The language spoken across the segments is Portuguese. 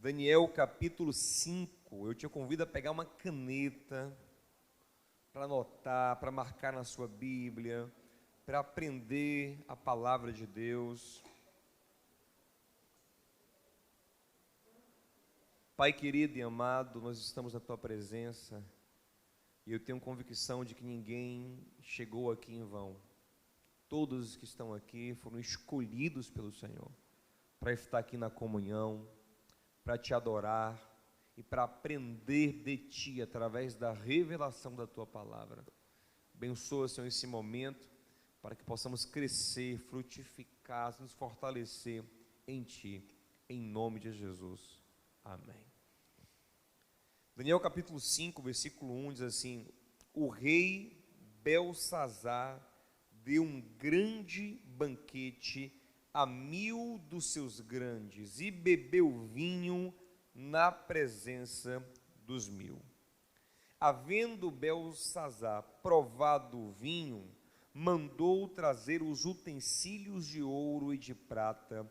Daniel capítulo 5, eu te convido a pegar uma caneta para anotar, para marcar na sua Bíblia, para aprender a palavra de Deus. Pai querido e amado, nós estamos na Tua presença e eu tenho convicção de que ninguém chegou aqui em vão. Todos os que estão aqui foram escolhidos pelo Senhor para estar aqui na comunhão, para Te adorar e para aprender de Ti através da revelação da Tua palavra. Abençoa, Senhor, esse momento para que possamos crescer, frutificar, nos fortalecer em Ti, em nome de Jesus. Amém. Daniel capítulo 5, versículo 1 diz assim: o rei Belsazar deu um grande banquete a 1000 dos seus grandes e bebeu vinho na presença dos 1000. Havendo Belsazar provado o vinho, mandou trazer os utensílios de ouro e de prata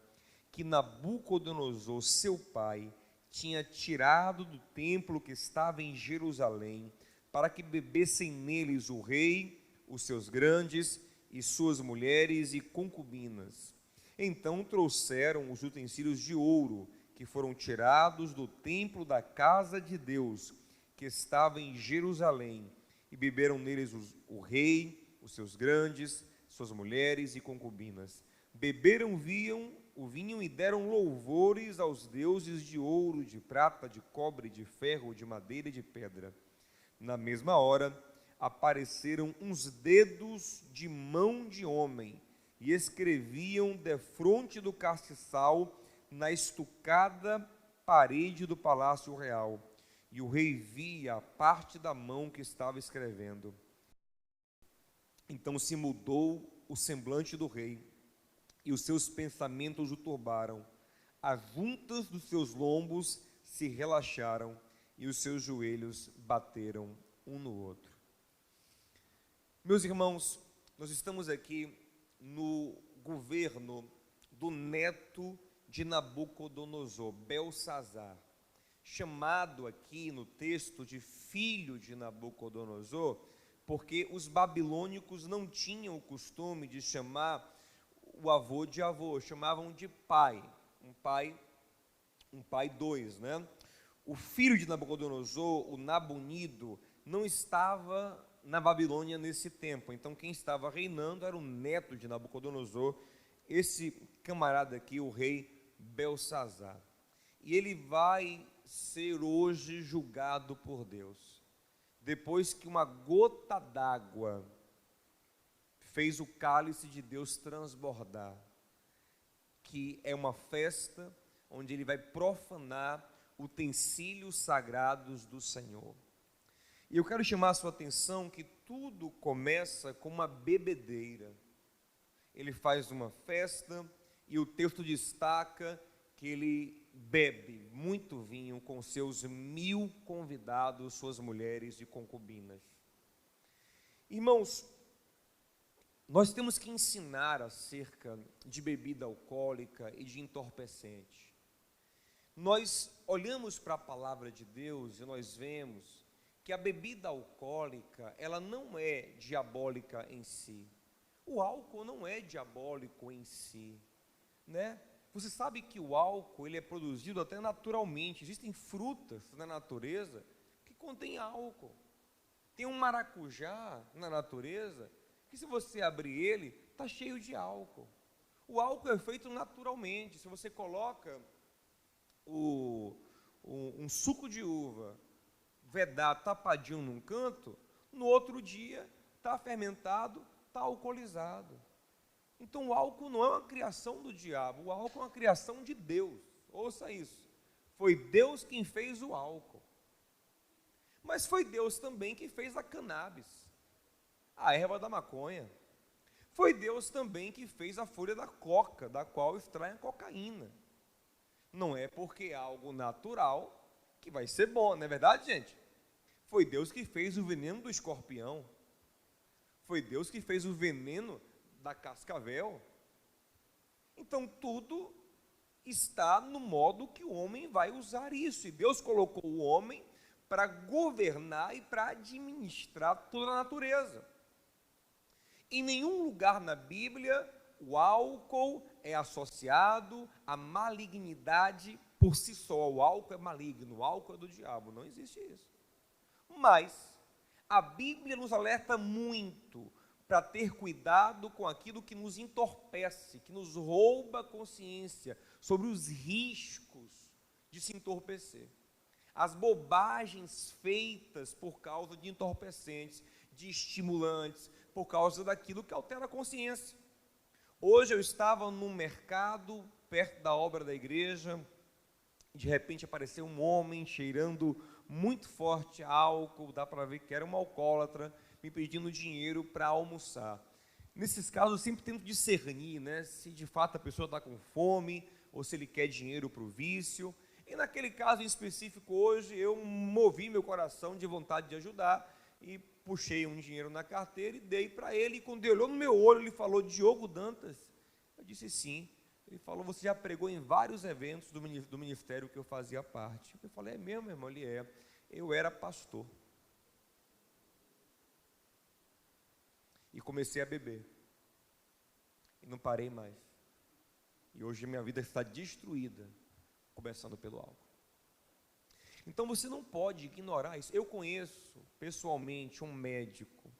que Nabucodonosor, seu pai, tinha tirado do templo que estava em Jerusalém, para que bebessem neles o rei, os seus grandes e suas mulheres e concubinas. Então trouxeram os utensílios de ouro que foram tirados do templo da casa de Deus, que estava em Jerusalém, e beberam neles o rei, os seus grandes, suas mulheres e concubinas. Beberam o vinho e deram louvores aos deuses de ouro, de prata, de cobre, de ferro, de madeira e de pedra. Na mesma hora, apareceram uns dedos de mão de homem, e escreviam defronte do castiçal na estucada parede do palácio real. E o rei via a parte da mão que estava escrevendo. Então se mudou o semblante do rei, e os seus pensamentos o turbaram. As juntas dos seus lombos se relaxaram, e os seus joelhos bateram um no outro. Meus irmãos, nós estamos aqui no governo do neto de Nabucodonosor, Belsazar, chamado aqui no texto de filho de Nabucodonosor, porque os babilônicos não tinham o costume de chamar o avô de avô, chamavam de pai, um pai dois, né? O filho de Nabucodonosor, o Nabonido, não estava na Babilônia nesse tempo, então quem estava reinando era o neto de Nabucodonosor, esse camarada aqui, o rei Belsazar. E ele vai ser hoje julgado por Deus, depois que uma gota d'água fez o cálice de Deus transbordar, que é uma festa onde ele vai profanar utensílios sagrados do Senhor. E eu quero chamar a sua atenção que tudo começa com uma bebedeira. Ele faz uma festa e o texto destaca que ele bebe muito vinho com seus 1000 convidados, suas mulheres e concubinas. Irmãos, nós temos que ensinar acerca de bebida alcoólica e de entorpecente. Nós olhamos para a palavra de Deus e nós vemos que a bebida alcoólica, ela não é diabólica em si. O álcool não é diabólico em si, né? Você sabe que o álcool, ele é produzido até naturalmente. Existem frutas na natureza que contêm álcool. Tem um maracujá na natureza que, se você abrir ele, está cheio de álcool. O álcool é feito naturalmente. Se você coloca um suco de uva vedado, tapadinho num canto, no outro dia está fermentado, está alcoolizado. Então o álcool não é uma criação do diabo, o álcool é uma criação de Deus. Ouça isso, foi Deus quem fez o álcool, mas foi Deus também que fez a cannabis, a erva da maconha. Foi Deus também que fez a folha da coca, da qual extrai a cocaína. Não é porque é algo natural que vai ser bom, não é verdade, gente? Foi Deus que fez o veneno do escorpião. Foi Deus que fez o veneno da cascavel. Então tudo está no modo que o homem vai usar isso. E Deus colocou o homem para governar e para administrar toda a natureza. Em nenhum lugar na Bíblia o álcool é associado à malignidade por si só. O álcool é maligno, o álcool é do diabo, não existe isso. Mas a Bíblia nos alerta muito para ter cuidado com aquilo que nos entorpece, que nos rouba a consciência sobre os riscos de se entorpecer. As bobagens feitas por causa de entorpecentes, de estimulantes, por causa daquilo que altera a consciência. Hoje eu estava num mercado, perto da obra da igreja, de repente apareceu um homem cheirando muito forte a álcool, dá para ver que era um alcoólatra, me pedindo dinheiro para almoçar. Nesses casos eu sempre tento discernir, se de fato a pessoa está com fome, ou se ele quer dinheiro para o vício. E naquele caso em específico hoje, eu movi meu coração de vontade de ajudar, e puxei um dinheiro na carteira e dei para ele, e quando ele olhou no meu olho, ele falou: Diogo Dantas? Eu disse sim. Ele falou: você já pregou em vários eventos do ministério que eu fazia parte. Eu falei: é mesmo, meu irmão? Ele é. Eu era pastor. E comecei a beber. E não parei mais. E hoje minha vida está destruída, começando pelo álcool. Então você não pode ignorar isso. Eu conheço pessoalmente um médico,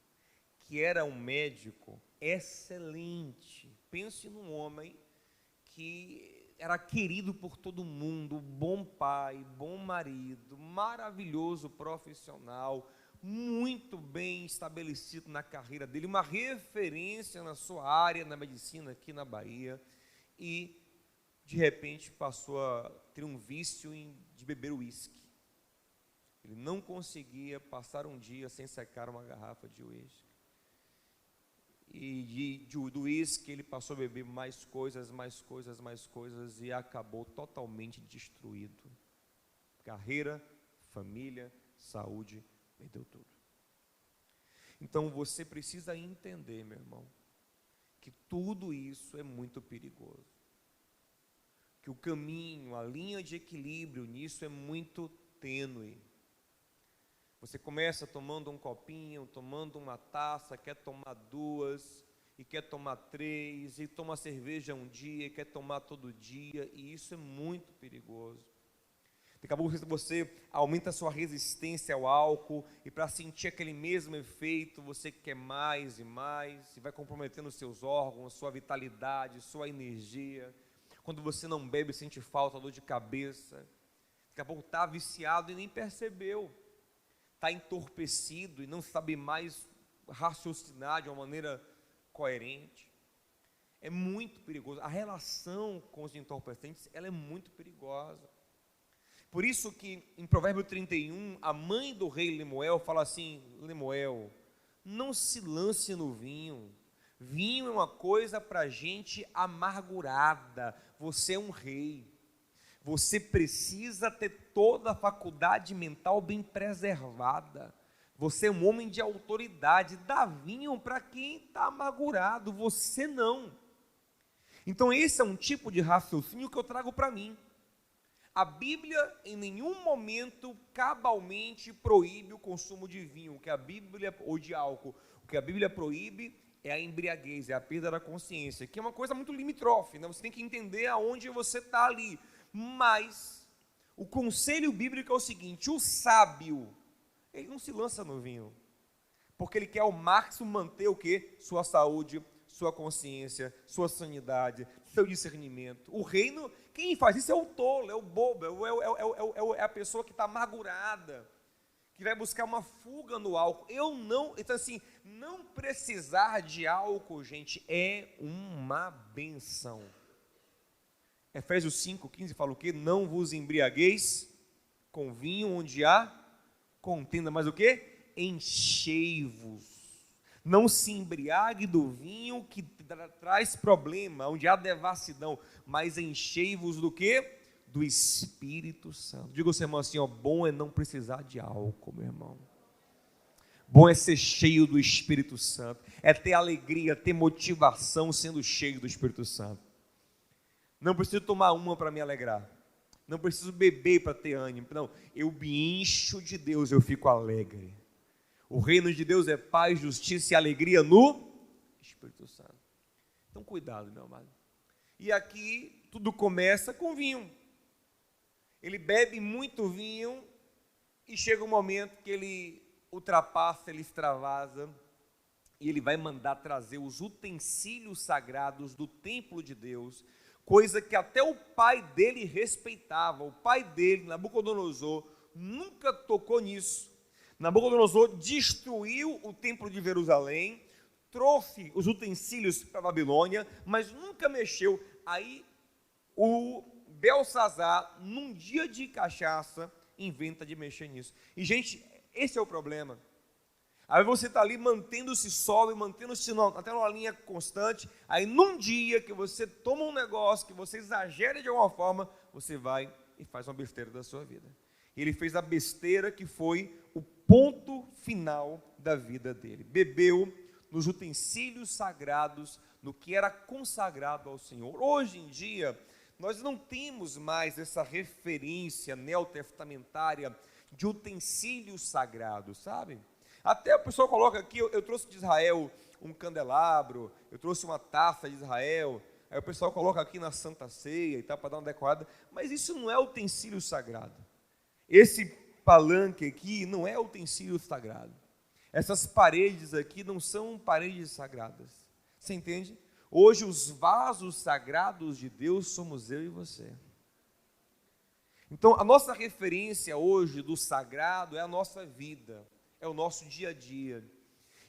que era um médico excelente. Pense num homem que era querido por todo mundo, bom pai, bom marido, maravilhoso profissional, muito bem estabelecido na carreira dele, uma referência na sua área, na medicina aqui na Bahia, e de repente passou a ter um vício de beber uísque. Ele não conseguia passar um dia sem secar uma garrafa de uísque. E do uísque ele passou a beber mais coisas, e acabou totalmente destruído. Carreira, família, saúde, perdeu tudo. Então você precisa entender, meu irmão, que tudo isso é muito perigoso. Que o caminho, a linha de equilíbrio nisso é muito tênue. Você começa tomando um copinho, tomando uma taça, quer tomar duas, e quer tomar três, e toma cerveja um dia, e quer tomar todo dia, e isso é muito perigoso. Daqui a pouco você aumenta a sua resistência ao álcool, e para sentir aquele mesmo efeito, você quer mais e mais, e vai comprometendo os seus órgãos, sua vitalidade, sua energia. Quando você não bebe, sente falta, dor de cabeça. Daqui a pouco está viciado e nem percebeu. Está entorpecido e não sabe mais raciocinar de uma maneira coerente. É muito perigoso. A relação com os entorpecentes, ela é muito perigosa. Por isso que em Provérbio 31, a mãe do rei Lemuel fala assim: Lemuel, não se lance no vinho. Vinho é uma coisa para gente amargurada. Você é um rei. Você precisa ter toda a faculdade mental bem preservada. Você é um homem de autoridade. Dá vinho para quem está amargurado, você não. Então esse é um tipo de raciocínio que eu trago para mim. A Bíblia em nenhum momento cabalmente proíbe o consumo de vinho, ou de álcool. O que a Bíblia proíbe é a embriaguez, é a perda da consciência, que é uma coisa muito limítrofe, né? Você tem que entender aonde você está ali. Mas o conselho bíblico é o seguinte: o sábio, ele não se lança no vinho, porque ele quer ao máximo manter o quê? Sua saúde, sua consciência, sua sanidade, seu discernimento. O reino, quem faz isso é o tolo, é o bobo, é a pessoa que está amargurada, que vai buscar uma fuga no álcool. Então assim, não precisar de álcool, gente, é uma benção. Efésios 5,15 fala o quê? Não vos embriagueis com vinho onde há contenda, mas o quê? Enchei-vos. Não se embriague do vinho que traz problema, onde há devassidão, mas enchei-vos do quê? Do Espírito Santo. Diga ao seu irmão assim, bom é não precisar de álcool, meu irmão. Bom é ser cheio do Espírito Santo, é ter alegria, ter motivação sendo cheio do Espírito Santo. Não preciso tomar uma para me alegrar. Não preciso beber para ter ânimo. Não, eu me encho de Deus, eu fico alegre. O reino de Deus é paz, justiça e alegria no Espírito Santo. Então, cuidado, meu amado. E aqui tudo começa com vinho. Ele bebe muito vinho e chega um momento que ele ultrapassa, ele extravasa e ele vai mandar trazer os utensílios sagrados do templo de Deus, coisa que até o pai dele respeitava. O pai dele, Nabucodonosor, nunca tocou nisso. Nabucodonosor destruiu o templo de Jerusalém, trouxe os utensílios para a Babilônia, mas nunca mexeu. Aí o Belsazar, num dia de cachaça, inventa de mexer nisso. E, gente, esse é o problema. Aí você está ali mantendo-se sóbrio, mantendo-se até numa linha constante. Aí, num dia que você toma um negócio, que você exagera de alguma forma, você vai e faz uma besteira da sua vida. Ele fez a besteira que foi o ponto final da vida dele. Bebeu nos utensílios sagrados, no que era consagrado ao Senhor. Hoje em dia, nós não temos mais essa referência neotestamentária de utensílios sagrados, sabe? Até o pessoal coloca aqui, eu trouxe de Israel um candelabro, eu trouxe uma taça de Israel, aí o pessoal coloca aqui na Santa Ceia e tal, para dar uma decorada, mas isso não é utensílio sagrado. Esse palanque aqui não é utensílio sagrado. Essas paredes aqui não são paredes sagradas. Você entende? Hoje os vasos sagrados de Deus somos eu e você. Então a nossa referência hoje do sagrado é a nossa vida, é o nosso dia a dia.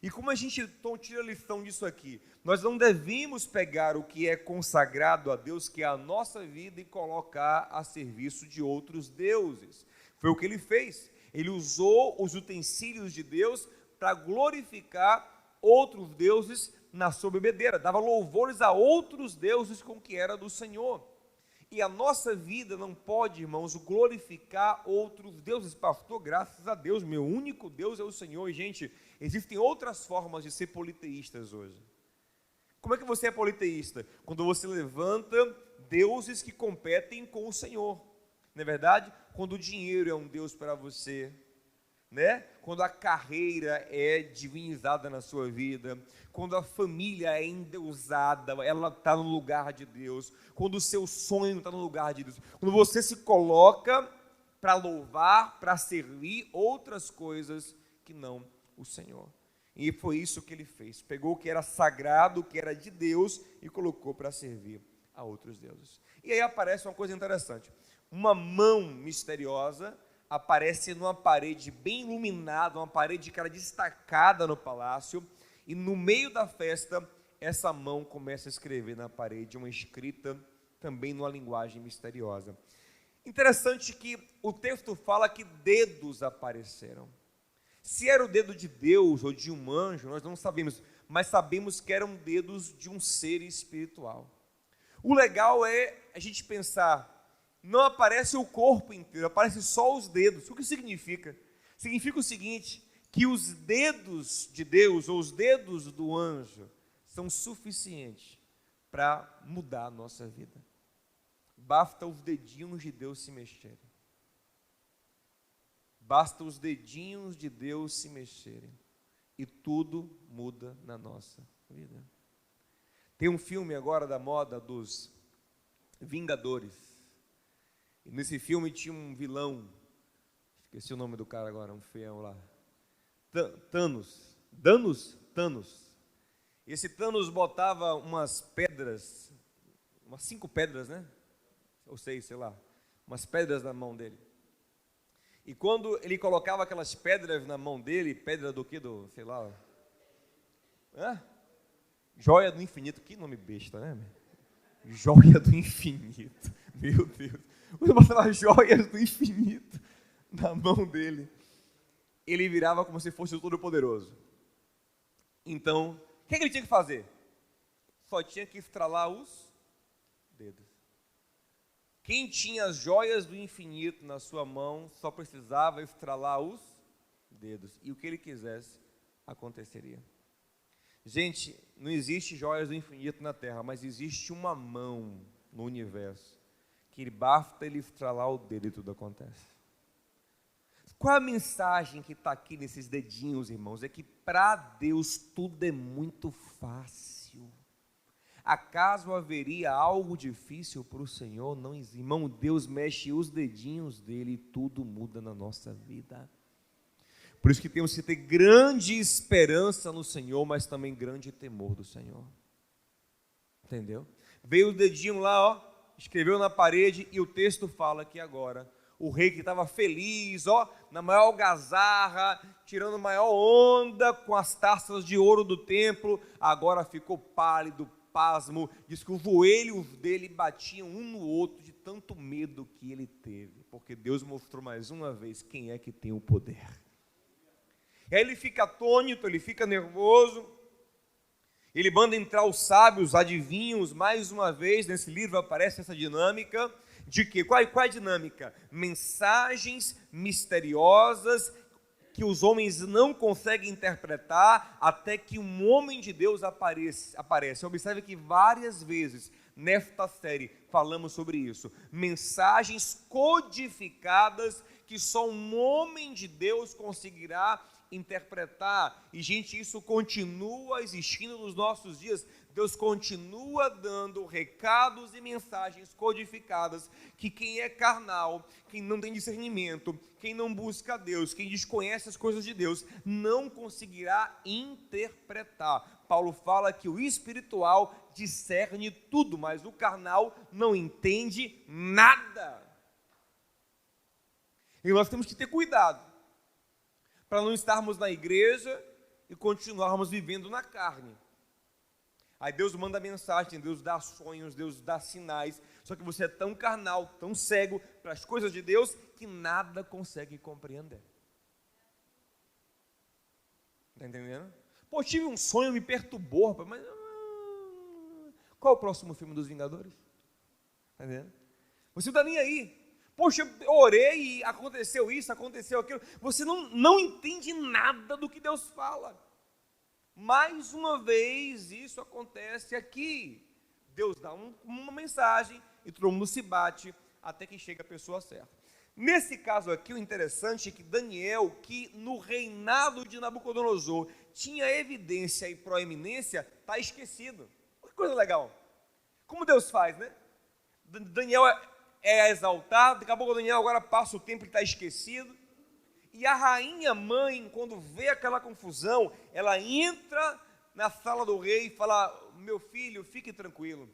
E como a gente tira a lição disso aqui? Nós não devemos pegar o que é consagrado a Deus, que é a nossa vida, e colocar a serviço de outros deuses. Foi o que ele fez. Ele usou os utensílios de Deus para glorificar outros deuses na sua bebedeira. Dava louvores a outros deuses com o que era do Senhor. E a nossa vida não pode, irmãos, glorificar outros deuses. Pastor, graças a Deus, meu único Deus é o Senhor. E, gente, existem outras formas de ser politeístas hoje. Como é que você é politeísta? Quando você levanta deuses que competem com o Senhor. Não é verdade? Quando o dinheiro é um Deus para você, né? Quando a carreira é divinizada na sua vida, quando a família é endeusada, ela está no lugar de Deus, quando o seu sonho está no lugar de Deus, quando você se coloca para louvar, para servir outras coisas que não o Senhor. E foi isso que ele fez, pegou o que era sagrado, o que era de Deus e colocou para servir a outros deuses. E aí aparece uma coisa interessante, uma mão misteriosa aparece numa parede bem iluminada, uma parede que era destacada no palácio, e no meio da festa, essa mão começa a escrever na parede uma escrita também numa linguagem misteriosa. Interessante que o texto fala que dedos apareceram. Se era o dedo de Deus ou de um anjo, nós não sabemos, mas sabemos que eram dedos de um ser espiritual. O legal é a gente pensar, não aparece o corpo inteiro, aparece só os dedos. O que significa? Significa o seguinte, que os dedos de Deus, ou os dedos do anjo, são suficientes para mudar a nossa vida. Basta os dedinhos de Deus se mexerem. Basta os dedinhos de Deus se mexerem. E tudo muda na nossa vida. Tem um filme agora da moda dos Vingadores. E nesse filme tinha um vilão, esqueci o nome do cara agora, um feião lá, Thanos. Esse Thanos botava umas pedras, umas 5 pedras, né? Ou 6, sei lá, umas pedras na mão dele. E quando ele colocava aquelas pedras na mão dele, pedra do que? Sei lá. Joia do infinito, que nome besta, né? Joia do infinito, meu Deus. Quando botava joias do infinito na mão dele, ele virava como se fosse o Todo-Poderoso. Então, o que ele tinha que fazer? Só tinha que estralar os dedos. Quem tinha as joias do infinito na sua mão, só precisava estralar os dedos. E o que ele quisesse, aconteceria. Gente, não existe joias do infinito na terra, mas existe uma mão no universo, que basta ele estralar o dedo e tudo acontece. Qual a mensagem que está aqui nesses dedinhos, irmãos? É que para Deus tudo é muito fácil. Acaso haveria algo difícil para o Senhor? Não, irmão, Deus mexe os dedinhos dele e tudo muda na nossa vida. Por isso que temos que ter grande esperança no Senhor, mas também grande temor do Senhor. Entendeu? Veio o dedinho lá, ó, escreveu na parede e o texto fala que agora o rei que estava feliz, ó, na maior algazarra, tirando maior onda com as taças de ouro do templo, agora ficou pálido, pasmo, diz que os joelhos dele batiam um no outro de tanto medo que ele teve, porque Deus mostrou mais uma vez quem é que tem o poder. E aí ele fica atônito, ele fica nervoso, ele manda entrar os sábios, adivinhos, mais uma vez, nesse livro aparece essa dinâmica, de que? Qual é a dinâmica? Mensagens misteriosas que os homens não conseguem interpretar até que um homem de Deus aparece. Observe que várias vezes nesta série falamos sobre isso. Mensagens codificadas que só um homem de Deus conseguirá interpretar. E, gente, isso continua existindo nos nossos dias. Deus continua dando recados e mensagens codificadas que quem é carnal, quem não tem discernimento, quem não busca a Deus, quem desconhece as coisas de Deus, não conseguirá interpretar. Paulo fala que o espiritual discerne tudo, mas o carnal não entende nada. E nós temos que ter cuidado para não estarmos na igreja e continuarmos vivendo na carne. Aí Deus manda mensagem, Deus dá sonhos, Deus dá sinais, só que você é tão carnal, tão cego para as coisas de Deus, que nada consegue compreender. Está entendendo? Pô, tive um sonho, me perturbou, rapaz, mas qual é o próximo filme dos Vingadores? Está entendendo? Você não está nem aí. Poxa, eu orei e aconteceu isso, aconteceu aquilo. Você não entende nada do que Deus fala. Mais uma vez, isso acontece aqui. Deus dá uma mensagem e todo mundo se bate até que chega a pessoa certa. Nesse caso aqui, o interessante é que Daniel, que no reinado de Nabucodonosor tinha evidência e proeminência, está esquecido. Que coisa legal. Como Deus faz, né? Daniel é exaltado, daqui a pouco Daniel agora passa o tempo e está esquecido. E a rainha mãe, quando vê aquela confusão, ela entra na sala do rei e fala: meu filho, fique tranquilo.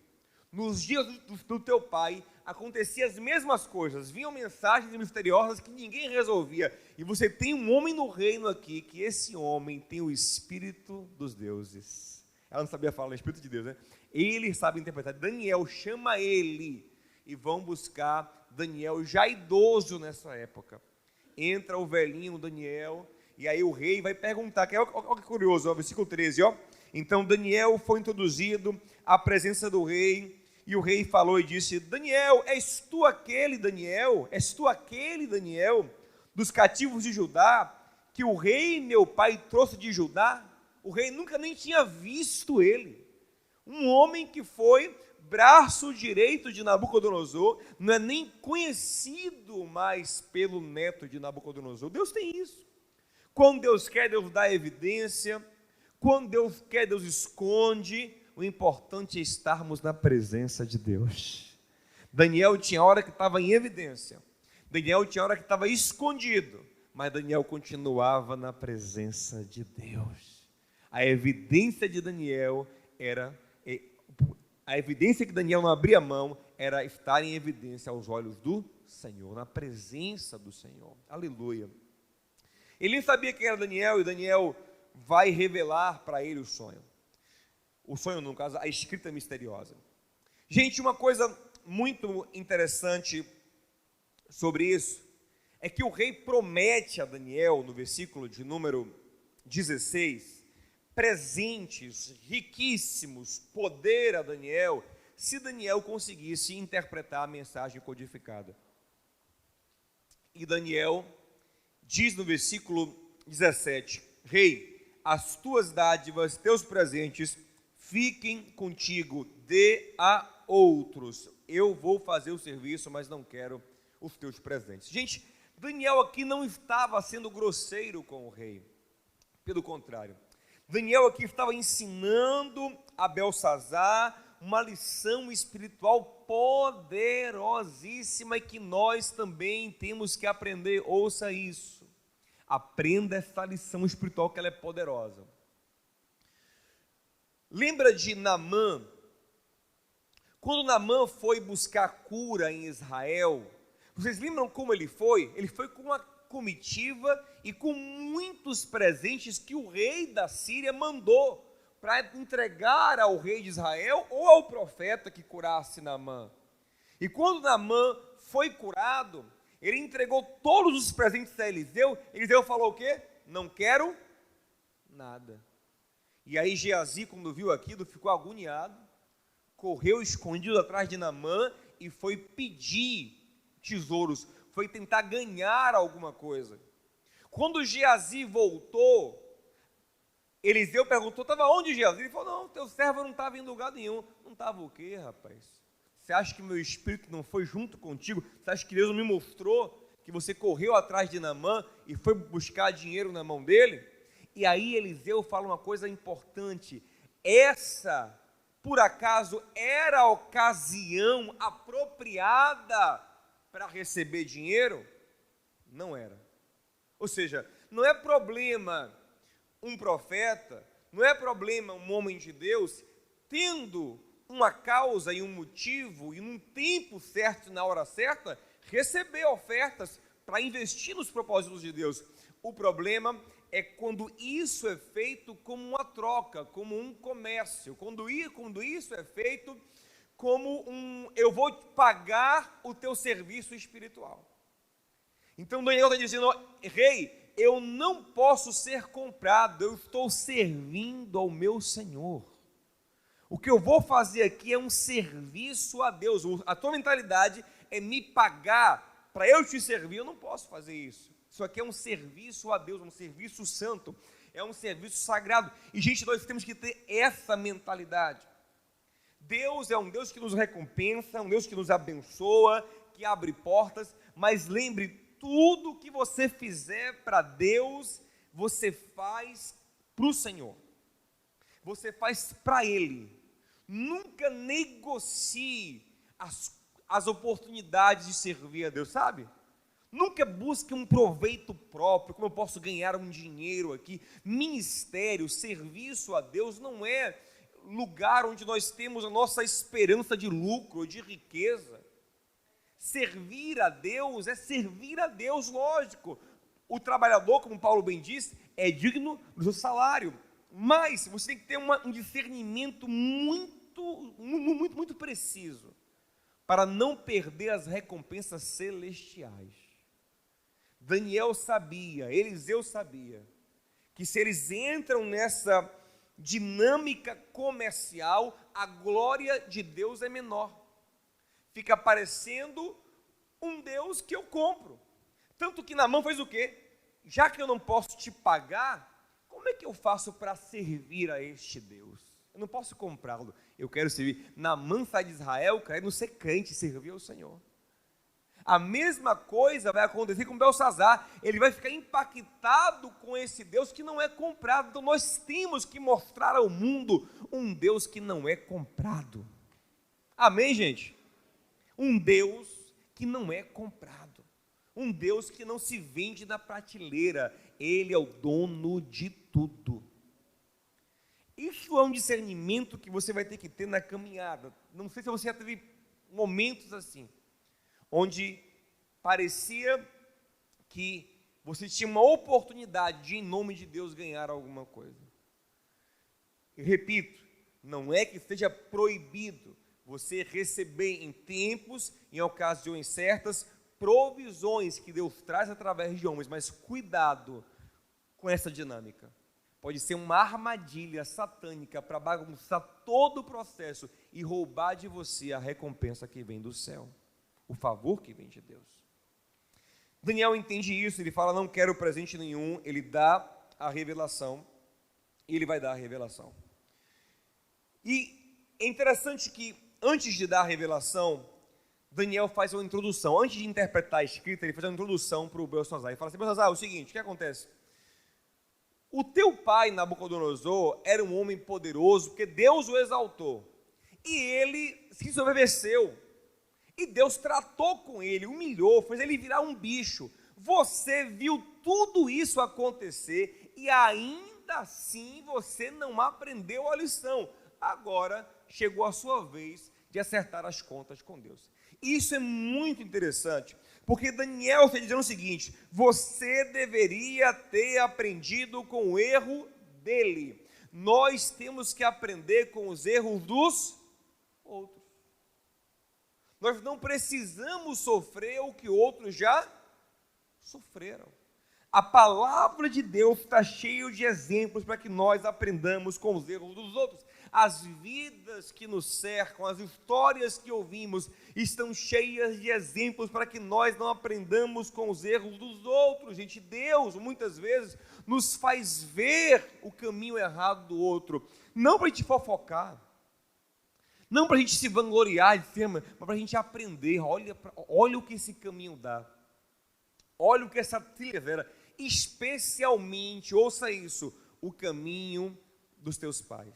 Nos dias do teu pai, aconteciam as mesmas coisas, vinham mensagens misteriosas que ninguém resolvia. E você tem um homem no reino aqui, que esse homem tem o Espírito dos deuses. Ela não sabia falar o Espírito de Deus, né? Ele sabe interpretar. Daniel chama ele e vão buscar Daniel, já idoso nessa época. Entra o velhinho Daniel, e aí o rei vai perguntar, olha que curioso, ó, versículo 13, ó. Então Daniel foi introduzido à presença do rei, e o rei falou e disse: Daniel, és tu aquele Daniel, dos cativos de Judá, que o rei meu pai trouxe de Judá? O rei nunca nem tinha visto ele, um homem que foi braço direito de Nabucodonosor, não é nem conhecido mais pelo neto de Nabucodonosor. Deus tem isso. Quando Deus quer, Deus dá evidência. Quando Deus quer, Deus esconde. O importante é estarmos na presença de Deus. Daniel tinha hora que estava em evidência. Daniel tinha hora que estava escondido. Mas Daniel continuava na presença de Deus. A evidência de Daniel era... A evidência que Daniel não abria mão era estar em evidência aos olhos do Senhor, na presença do Senhor. Aleluia. Ele nem sabia quem era Daniel, e Daniel vai revelar para ele o sonho. O sonho, no caso, a escrita misteriosa. Gente, uma coisa muito interessante sobre isso é que o rei promete a Daniel, no versículo de número 16, presentes riquíssimos, poder a Daniel, se Daniel conseguisse interpretar a mensagem codificada. E Daniel diz no versículo 17: Rei, as tuas dádivas, teus presentes, fiquem contigo, dê a outros. Eu vou fazer o serviço, mas não quero os teus presentes. Gente, Daniel aqui não estava sendo grosseiro com o rei. Pelo contrário, Daniel aqui estava ensinando a Belsazar uma lição espiritual poderosíssima e que nós também temos que aprender. Ouça isso. Aprenda essa lição espiritual, que ela é poderosa. Lembra de Naamã? Quando Naamã foi buscar cura em Israel, vocês lembram como ele foi? Ele foi com uma comitiva e com muitos presentes que o rei da Síria mandou para entregar ao rei de Israel ou ao profeta que curasse Naamã. E quando Naamã foi curado, ele entregou todos os presentes a Eliseu. Eliseu falou o quê? Não quero nada. E aí Geazi, quando viu aquilo, ficou agoniado, correu escondido atrás de Naamã e foi pedir tesouros, foi tentar ganhar alguma coisa. Quando Geazi voltou, Eliseu perguntou: estava onde, Geazi? Ele falou: não, teu servo não estava em lugar nenhum. Não estava o quê, rapaz? Você acha que meu espírito não foi junto contigo? Você acha que Deus não me mostrou que você correu atrás de Naamã e foi buscar dinheiro na mão dele? E aí Eliseu fala uma coisa importante: essa, por acaso, era a ocasião apropriada para receber dinheiro? Não era. Ou seja, não é problema um profeta, não é problema um homem de Deus, tendo uma causa e um motivo, e num tempo certo e na hora certa, receber ofertas para investir nos propósitos de Deus. O problema é quando isso é feito como uma troca, como um comércio, quando isso é feito como eu vou pagar o teu serviço espiritual. Então Daniel está dizendo: rei, eu não posso ser comprado, eu estou servindo ao meu Senhor. O que eu vou fazer aqui é um serviço a Deus. A tua mentalidade é me pagar para eu te servir. Eu não posso fazer isso. Isso aqui é um serviço a Deus, um serviço santo, é um serviço sagrado. E, gente, nós temos que ter essa mentalidade. Deus é um Deus que nos recompensa, um Deus que nos abençoa, que abre portas, mas lembre, tudo que você fizer para Deus, você faz para o Senhor. Você faz para Ele. Nunca negocie as oportunidades de servir a Deus, sabe? Nunca busque um proveito próprio, como eu posso ganhar um dinheiro aqui. Ministério, serviço a Deus não é lugar onde nós temos a nossa esperança de lucro, de riqueza. Servir a Deus é servir a Deus, lógico. O trabalhador, como Paulo bem diz, é digno do seu salário. Mas você tem que ter um discernimento muito preciso para não perder as recompensas celestiais. Daniel sabia, Eliseu sabia, que se eles entram nessa dinâmica comercial, a glória de Deus é menor. Fica parecendo um Deus que eu compro. Tanto que Naamã fez o quê? Já que eu não posso te pagar, como é que eu faço para servir a este Deus? Eu não posso comprá-lo, eu quero servir. Naamã sai de Israel, querendo ser crente, servir ao Senhor. A mesma coisa vai acontecer com Belsazar. Ele vai ficar impactado com esse Deus que não é comprado. Então nós temos que mostrar ao mundo um Deus que não é comprado. Amém, gente? Um Deus que não é comprado. Um Deus que não se vende na prateleira. Ele é o dono de tudo. Isso é um discernimento que você vai ter que ter na caminhada. Não sei se você já teve momentos assim, onde parecia que você tinha uma oportunidade de, em nome de Deus, ganhar alguma coisa. Eu repito, não é que seja proibido você receber em tempos, em ocasiões certas, provisões que Deus traz através de homens, mas cuidado com essa dinâmica. Pode ser uma armadilha satânica para bagunçar todo o processo e roubar de você a recompensa que vem do céu, o favor que vem de Deus. Daniel entende isso, ele fala: não quero presente nenhum, ele dá a revelação, e ele vai dar a revelação. E é interessante que antes de dar a revelação, Daniel faz uma introdução. Antes de interpretar a escrita, ele faz uma introdução para o Belsassar. Ele fala assim: Belsassar, é o seguinte, o que acontece? O teu pai, Nabucodonosor, era um homem poderoso, porque Deus o exaltou. E ele se ensoberbeceu. E Deus tratou com ele, humilhou, fez ele virar um bicho. Você viu tudo isso acontecer e ainda assim você não aprendeu a lição. Agora chegou a sua vez de acertar as contas com Deus. Isso é muito interessante, porque Daniel está dizendo o seguinte: você deveria ter aprendido com o erro dele. Nós temos que aprender com os erros dos outros. Nós não precisamos sofrer o que outros já sofreram. A palavra de Deus está cheia de exemplos para que nós aprendamos com os erros dos outros. As vidas que nos cercam, as histórias que ouvimos, estão cheias de exemplos para que nós não aprendamos com os erros dos outros. Gente, Deus muitas vezes nos faz ver o caminho errado do outro, não para a gente fofocar, não para a gente se vangloriar de ser, mas para a gente aprender. Olha o que esse caminho dá, olha o que essa trilha vera, especialmente, ouça isso, o caminho dos teus pais.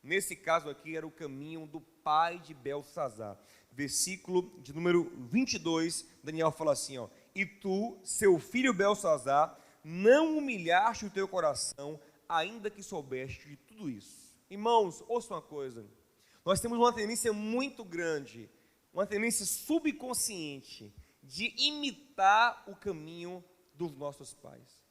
Nesse caso aqui era o caminho do pai de Belsassar. Versículo de número 22, Daniel fala assim, ó: e tu, seu filho Belsassar, não humilhaste o teu coração, ainda que soubeste de tudo isso. Irmãos, ouça uma coisa, nós temos uma tendência muito grande, uma tendência subconsciente de imitar o caminho dos nossos pais.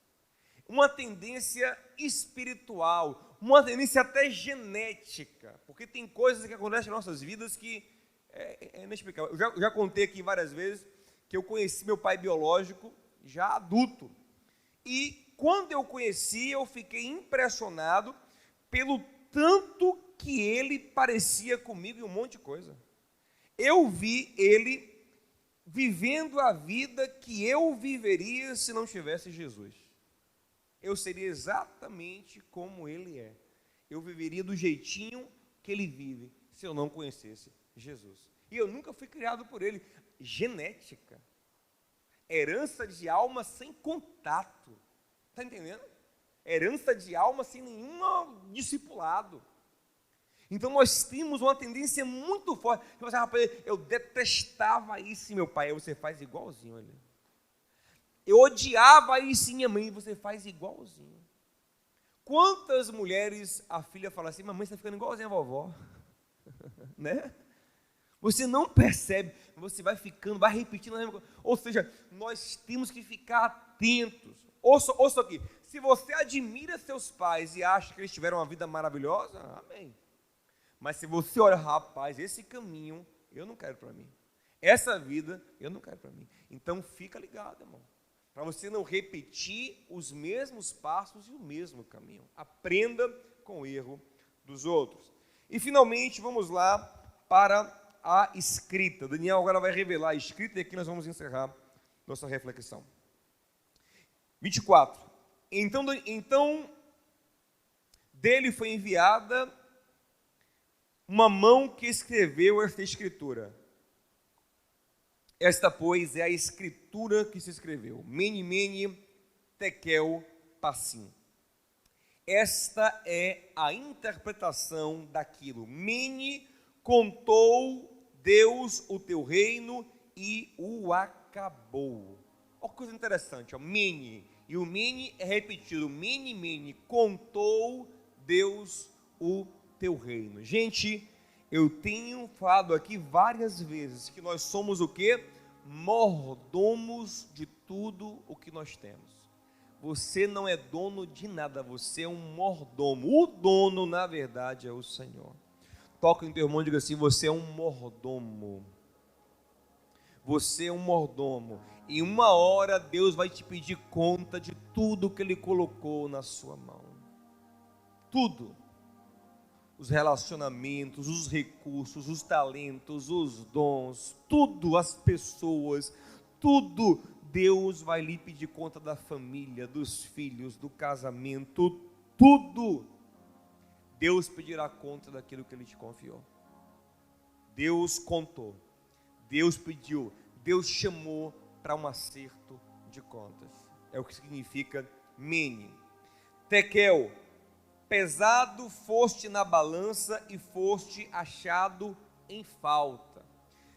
Uma tendência espiritual, uma tendência até genética, porque tem coisas que acontecem em nossas vidas que é inexplicável. Eu já contei aqui várias vezes que eu conheci meu pai biológico já adulto, e quando eu conheci, eu fiquei impressionado pelo tanto que ele parecia comigo em um monte de coisa. Eu vi ele vivendo a vida que eu viveria se não tivesse Jesus. Eu seria exatamente como ele é. Eu viveria do jeitinho que ele vive, se eu não conhecesse Jesus. E eu nunca fui criado por ele. Genética, herança de alma sem contato. Está entendendo? Herança de alma sem nenhum discipulado. Então nós temos uma tendência muito forte. Eu detestava isso em meu pai. Aí você faz igualzinho, olha. Eu odiava isso em minha mãe, você faz igualzinho. Quantas mulheres a filha fala assim: mamãe, você está ficando igualzinho a vovó, né? Você não percebe, você vai ficando, vai repetindo a mesma coisa. Ou seja, nós temos que ficar atentos. Ouça aqui, se você admira seus pais e acha que eles tiveram uma vida maravilhosa, amém. Mas se você olha, rapaz, esse caminho eu não quero para mim, essa vida eu não quero para mim, então fica ligado, irmão, para você não repetir os mesmos passos e o mesmo caminho. Aprenda com o erro dos outros. E finalmente, vamos lá para a escrita. Daniel agora vai revelar a escrita e aqui nós vamos encerrar nossa reflexão. 24. Então dele foi enviada uma mão que escreveu esta escritura. Esta, pois, é a escritura que se escreveu. Mene, mene, tekel, parsim. Esta é a interpretação daquilo. Mene, contou Deus o teu reino e o acabou. Olha que coisa interessante, ó. Mene, e o mene é repetido. Mene, mene, contou Deus o teu reino. Gente, eu tenho falado aqui várias vezes que nós somos o quê? Mordomos de tudo o que nós temos. Você não é dono de nada, você é um mordomo. O dono, na verdade, é o Senhor. Toca em teu irmão e diga assim: você é um mordomo. Você é um mordomo. E uma hora Deus vai te pedir conta de tudo que Ele colocou na sua mão. Tudo. Os relacionamentos, os recursos, os talentos, os dons, tudo, as pessoas, tudo, Deus vai lhe pedir conta da família, dos filhos, do casamento, tudo. Deus pedirá conta daquilo que Ele te confiou. Deus contou, Deus pediu, Deus chamou para um acerto de contas. É o que significa mene. Tekel, pesado foste na balança e foste achado em falta.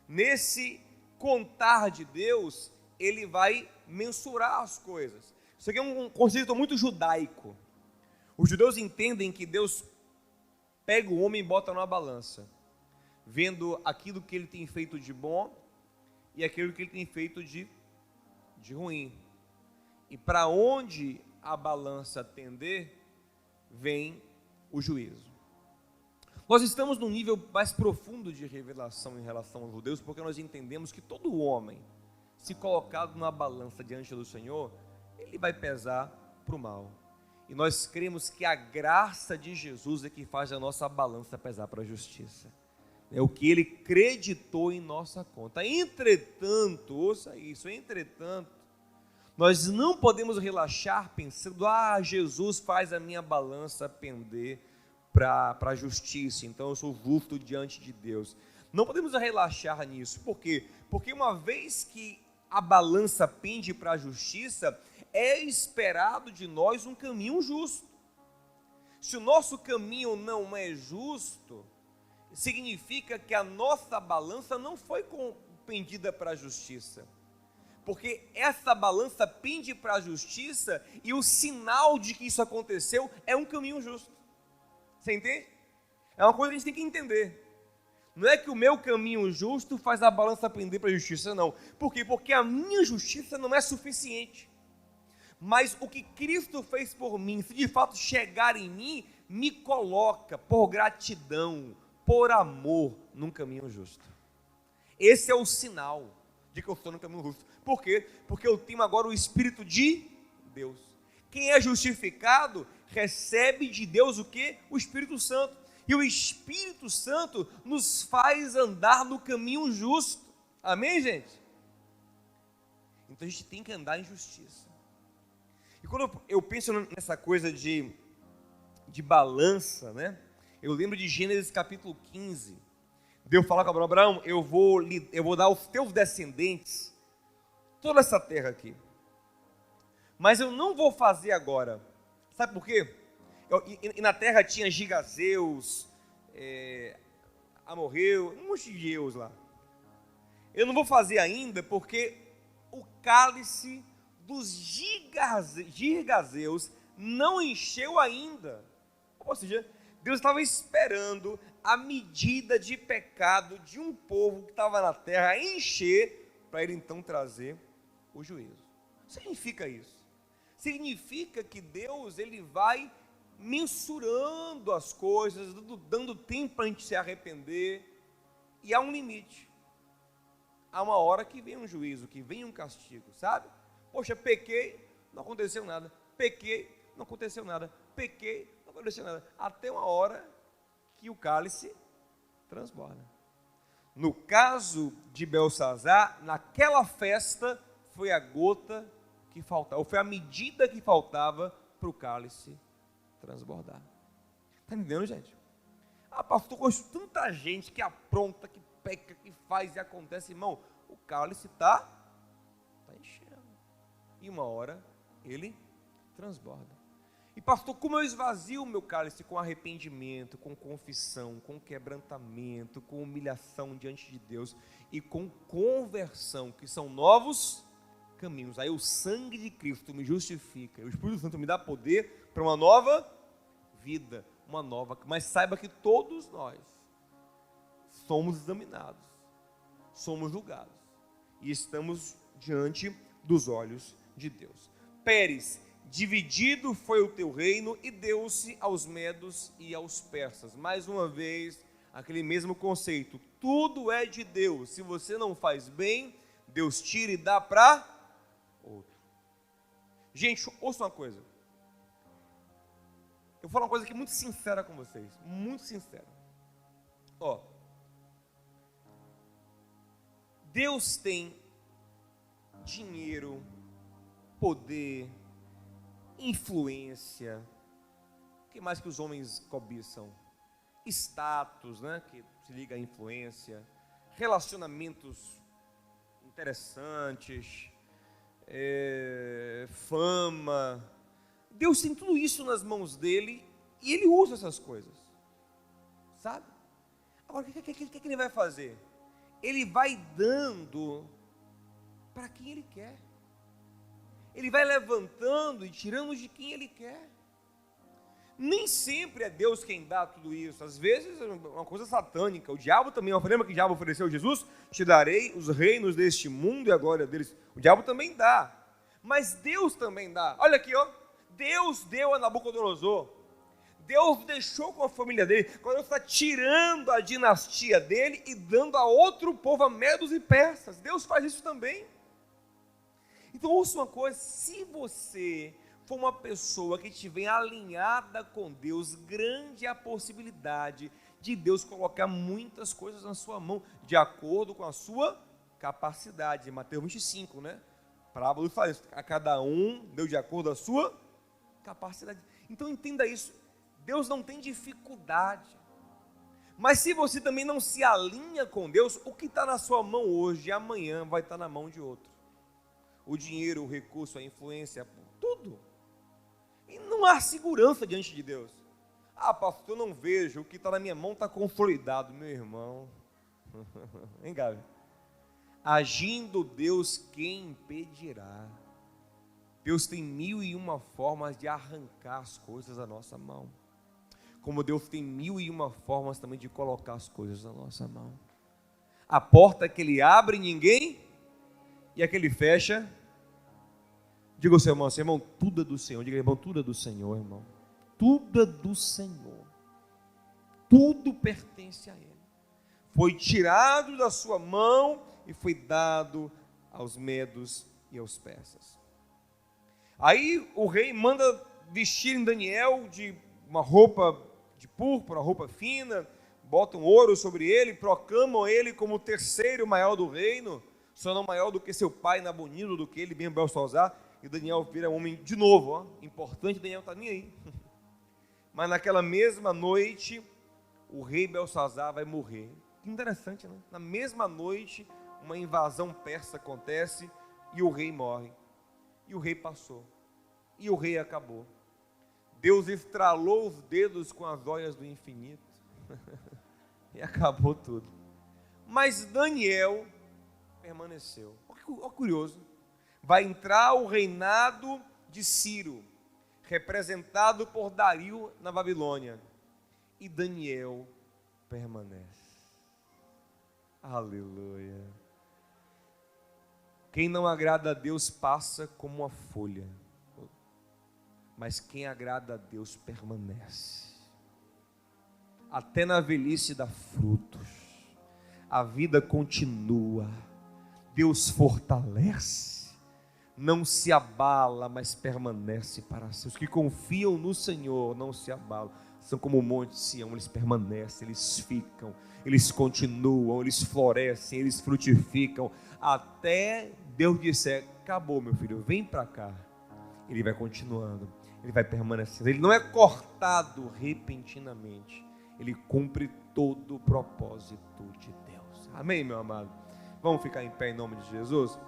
Nesse contar de Deus, ele vai mensurar as coisas. Isso aqui é um conceito muito judaico. Os judeus entendem que Deus pega o homem e bota numa balança, vendo aquilo que ele tem feito de bom e aquilo que ele tem feito de ruim. E para onde a balança tender, vem o juízo. Nós estamos num nível mais profundo de revelação em relação aos judeus, porque nós entendemos que todo homem, se colocado numa balança diante do Senhor, ele vai pesar para o mal. E nós cremos que a graça de Jesus é que faz a nossa balança pesar para a justiça. É o que ele creditou em nossa conta. Entretanto, ouça isso, entretanto, nós não podemos relaxar pensando, Jesus faz a minha balança pender para a justiça, então eu sou justo diante de Deus. Não podemos relaxar nisso. Por quê? Porque uma vez que a balança pende para a justiça, é esperado de nós um caminho justo. Se o nosso caminho não é justo, significa que a nossa balança não foi pendida para a justiça. Porque essa balança pende para a justiça e o sinal de que isso aconteceu é um caminho justo. Você entende? É uma coisa que a gente tem que entender. Não é que o meu caminho justo faz a balança pender para a justiça, não. Por quê? Porque a minha justiça não é suficiente. Mas o que Cristo fez por mim, se de fato chegar em mim, me coloca por gratidão, por amor, num caminho justo. Esse é o sinal de que eu estou no caminho justo. Por quê? Porque eu tenho agora o Espírito de Deus. Quem é justificado recebe de Deus o quê? O Espírito Santo. E o Espírito Santo nos faz andar no caminho justo. Amém, gente? Então a gente tem que andar em justiça. E quando eu penso nessa coisa de balança, né? Eu lembro de Gênesis capítulo 15. Deus fala com Abraão, eu vou dar aos teus descendentes toda essa terra aqui. Mas eu não vou fazer agora. Sabe por quê? E na terra tinha gigazeus, amorreu, um monte de deus lá. Eu não vou fazer ainda porque o cálice dos gigazeus não encheu ainda. Ou seja, Deus estava esperando a medida de pecado de um povo que estava na terra encher, para ele então trazer o juízo. Significa isso. Significa que Deus, ele vai mensurando as coisas, dando tempo para a gente se arrepender, e há um limite. Há uma hora que vem um juízo, que vem um castigo, sabe? Poxa, pequei, não aconteceu nada. Pequei, não aconteceu nada. Pequei, não aconteceu nada. Até uma hora que o cálice transborda. No caso de Belsazar, naquela festa, foi a gota que faltava, ou foi a medida que faltava para o cálice transbordar. Está entendendo, gente? Pastor, conheço tanta gente que apronta, que peca, que faz e acontece, irmão, o cálice está enchendo. E uma hora ele transborda. E pastor, como eu esvazio o meu cálice? Com arrependimento, com confissão, com quebrantamento, com humilhação diante de Deus e com conversão, que são novos caminhos. Aí o sangue de Cristo me justifica, o Espírito Santo me dá poder para uma nova vida, mas saiba que todos nós somos examinados, somos julgados e estamos diante dos olhos de Deus. Pérez, dividido foi o teu reino e deu-se aos medos e aos persas. Mais uma vez, aquele mesmo conceito, tudo é de Deus. Se você não faz bem, Deus tira e dá para outro. Gente, ouça uma coisa. Eu vou falar uma coisa aqui muito sincera com vocês, muito sincera. Deus tem dinheiro, poder, influência, o que mais que os homens cobiçam? Status, né? Que se liga à influência, relacionamentos interessantes, fama. Deus tem tudo isso nas mãos dele e ele usa essas coisas, sabe? Agora, o que ele vai fazer? Ele vai dando para quem ele quer. Ele vai levantando e tirando de quem ele quer. Nem sempre é Deus quem dá tudo isso. Às vezes é uma coisa satânica. O diabo também, lembra que o diabo ofereceu a Jesus? Te darei os reinos deste mundo e a glória deles. O diabo também dá. Mas Deus também dá. Olha aqui, ó. Deus deu a Nabucodonosor. Deus deixou com a família dele. Quando Deus está tirando a dinastia dele e dando a outro povo, a medos e persas. Deus faz isso também. Então ouça uma coisa, se você for uma pessoa que estiver alinhada com Deus, grande é a possibilidade de Deus colocar muitas coisas na sua mão, de acordo com a sua capacidade. Mateus 25, né? Parábola fala isso, a cada um deu de acordo com a sua capacidade. Então entenda isso, Deus não tem dificuldade. Mas se você também não se alinha com Deus, o que está na sua mão hoje, amanhã vai estar na mão de outro. O dinheiro, o recurso, a influência, tudo. E não há segurança diante de Deus. Ah, pastor, eu não vejo, o que está na minha mão está consolidado. Meu irmão, hein, Gabi? Agindo Deus, quem impedirá? Deus tem 1001 formas de arrancar as coisas da nossa mão. Como Deus tem 1001 formas também de colocar as coisas na nossa mão. A porta que Ele abre, ninguém, e a que Ele fecha. Diga ao seu irmão, tudo é do Senhor. Diga, irmão, tudo é do Senhor, irmão. Tudo é do Senhor. Tudo pertence a Ele. Foi tirado da sua mão e foi dado aos medos e aos persas. Aí o rei manda vestir em Daniel de uma roupa de púrpura, uma roupa fina, botam ouro sobre ele, proclamam ele como o terceiro maior do reino, só não maior do que seu pai Nabonido, do que ele, bem Belsazar. E Daniel vira homem de novo, ó, importante, Daniel está nem aí. Mas naquela mesma noite, o rei Belsazar vai morrer. Que interessante, né? Na mesma noite, uma invasão persa acontece e o rei morre. E o rei passou. E o rei acabou. Deus estralou os dedos com as joias do infinito. E acabou tudo. Mas Daniel permaneceu. Olha curioso. Vai entrar o reinado de Ciro, representado por Dario na Babilônia, e Daniel permanece. Aleluia. Quem não agrada a Deus passa como uma folha, mas quem agrada a Deus permanece. Até na velhice dá frutos, a vida continua, Deus fortalece, não se abala, mas permanece para sempre. Os que confiam no Senhor não se abalam, são como o monte de Sião, eles permanecem, eles ficam, eles continuam, eles florescem, eles frutificam, até Deus disser, acabou meu filho, vem para cá. Ele vai continuando, ele vai permanecendo, ele não é cortado repentinamente, ele cumpre todo o propósito de Deus. Amém, meu amado? Vamos ficar em pé em nome de Jesus?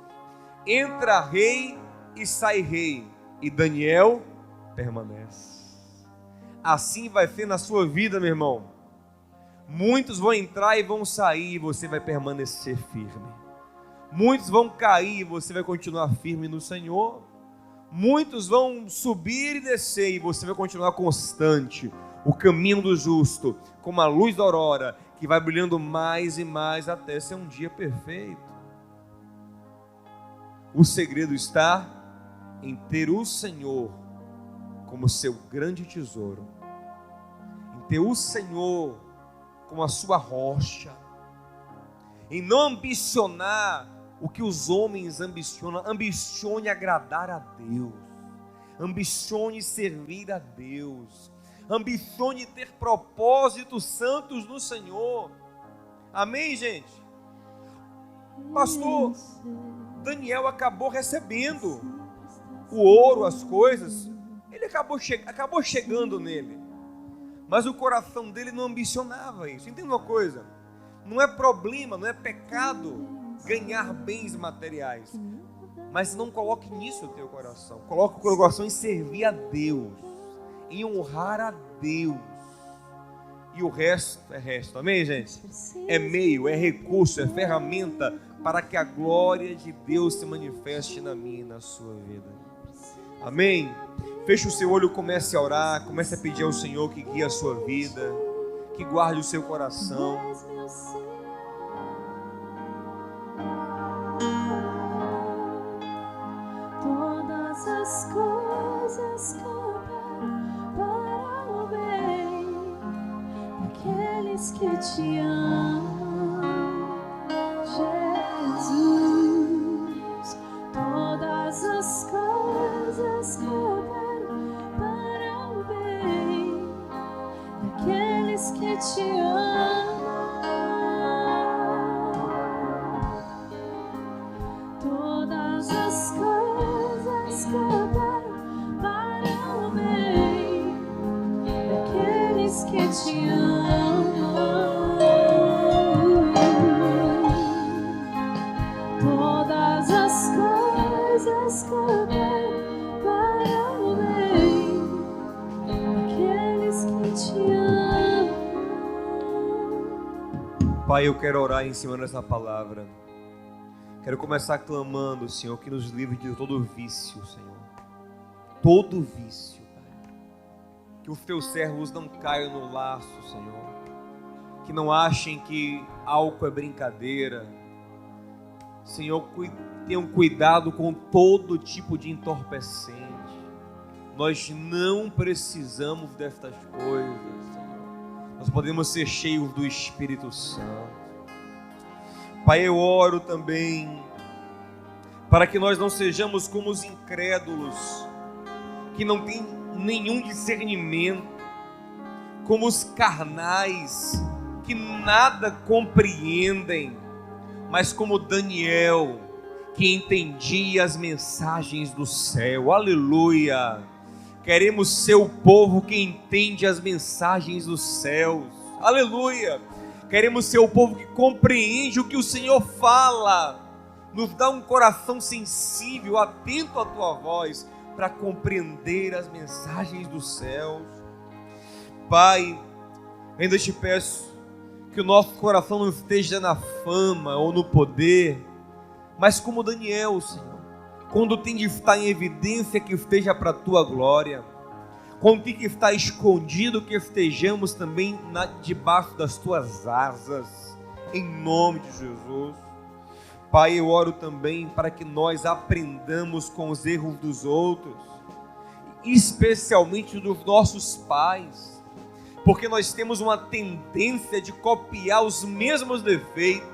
Entra rei e sai rei, e Daniel permanece. Assim vai ser na sua vida, meu irmão. Muitos vão entrar e vão sair, e você vai permanecer firme. Muitos vão cair, e você vai continuar firme no Senhor. Muitos vão subir e descer, e você vai continuar constante. O caminho do justo, como a luz da aurora, que vai brilhando mais e mais até ser um dia perfeito. O segredo está em ter o Senhor como seu grande tesouro, em ter o Senhor como a sua rocha, em não ambicionar o que os homens ambicionam. Ambicione agradar a Deus, ambicione servir a Deus, ambicione ter propósitos santos no Senhor. Amém, gente? Pastor, Daniel acabou recebendo o ouro, as coisas, ele acabou chegando nele, mas o coração dele não ambicionava isso. Entenda uma coisa, Não é problema, não é pecado ganhar bens materiais. Mas não coloque nisso o teu coração. Coloque o teu coração em servir a Deus, em honrar a Deus. E o resto é resto. Amém, gente? É meio, é recurso, é ferramenta para que a glória de Deus se manifeste na minha e na sua vida. Amém? Feche o seu olho, comece a orar, comece a pedir ao Senhor que guie a sua vida, que guarde o seu coração. Todas as coisas cooperam para o bem daqueles que te amam, Jesus. Todas as coisas cooperam para o bem daqueles que te amam. Todas as coisas cooperam para o bem daqueles que te amam. Todas as coisas cooperam para o bem daqueles que te amam. Pai, eu quero orar em cima dessa palavra. Quero começar clamando, Senhor, que nos livre de todo vício, Senhor. Todo vício, Pai. Que os teus servos não caiam no laço, Senhor. Que não achem que álcool é brincadeira. Senhor, tenham cuidado com todo tipo de entorpecente. Nós não precisamos destas coisas, Senhor. Nós podemos ser cheios do Espírito Santo. Pai, eu oro também para que nós não sejamos como os incrédulos, que não têm nenhum discernimento, como os carnais, que nada compreendem, mas como Daniel, que entendia as mensagens do céu. Aleluia! Queremos ser o povo que entende as mensagens dos céus. Aleluia! Queremos ser o povo que compreende o que o Senhor fala. Nos dá um coração sensível, atento à tua voz, para compreender as mensagens dos céus. Pai, ainda te peço que o nosso coração não esteja na fama ou no poder, mas como Daniel, Senhor, quando tem de estar em evidência, que esteja para a tua glória. Quando tem que estar escondido, que estejamos também debaixo das tuas asas, em nome de Jesus. Pai, eu oro também para que nós aprendamos com os erros dos outros, especialmente dos nossos pais, porque nós temos uma tendência de copiar os mesmos defeitos,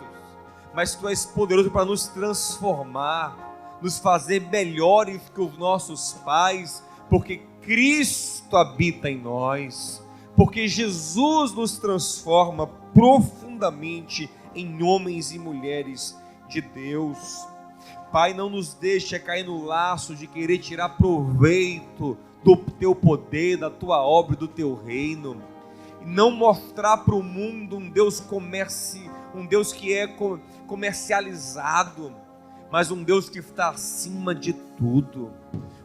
mas Tu és poderoso para nos transformar, nos fazer melhores que os nossos pais, porque Cristo habita em nós, porque Jesus nos transforma profundamente em homens e mulheres de Deus. Pai, não nos deixe cair no laço de querer tirar proveito do Teu poder, da Tua obra, do Teu reino, e não mostrar para o mundo um Deus que é comercializado, mas um Deus que está acima de tudo,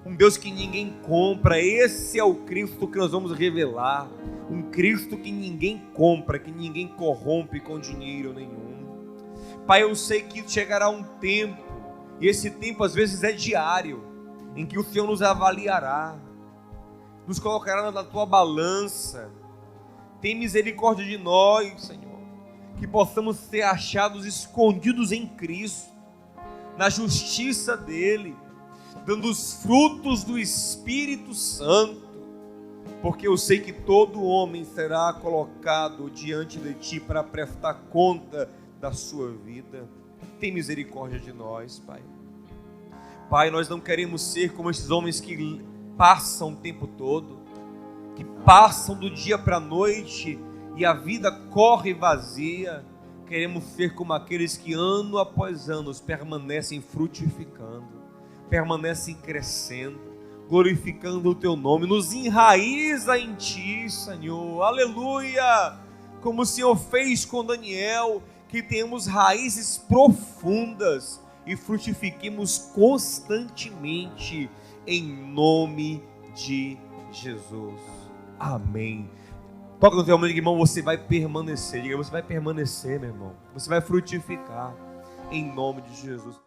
um Deus que ninguém compra. Esse é o Cristo que nós vamos revelar, um Cristo que ninguém compra, que ninguém corrompe com dinheiro nenhum. Pai, eu sei que chegará um tempo, e esse tempo às vezes é diário, em que o Senhor nos avaliará, nos colocará na tua balança. Tem misericórdia de nós, Senhor, que possamos ser achados escondidos em Cristo, na justiça dele, dando os frutos do Espírito Santo, porque eu sei que todo homem será colocado diante de Ti para prestar conta da sua vida. Tem misericórdia de nós, Pai. Pai, nós não queremos ser como esses homens que passam o tempo todo, que passam do dia para a noite e a vida corre vazia. Queremos ser como aqueles que ano após ano permanecem frutificando, permanecem crescendo, glorificando o Teu nome. Nos enraiza em Ti, Senhor, aleluia, como o Senhor fez com Daniel, que tenhamos raízes profundas e frutifiquemos constantemente, em nome de Jesus. Amém. Toca no teu amigo, irmão, você vai permanecer. Diga, você vai permanecer, meu irmão. Você vai frutificar, em nome de Jesus.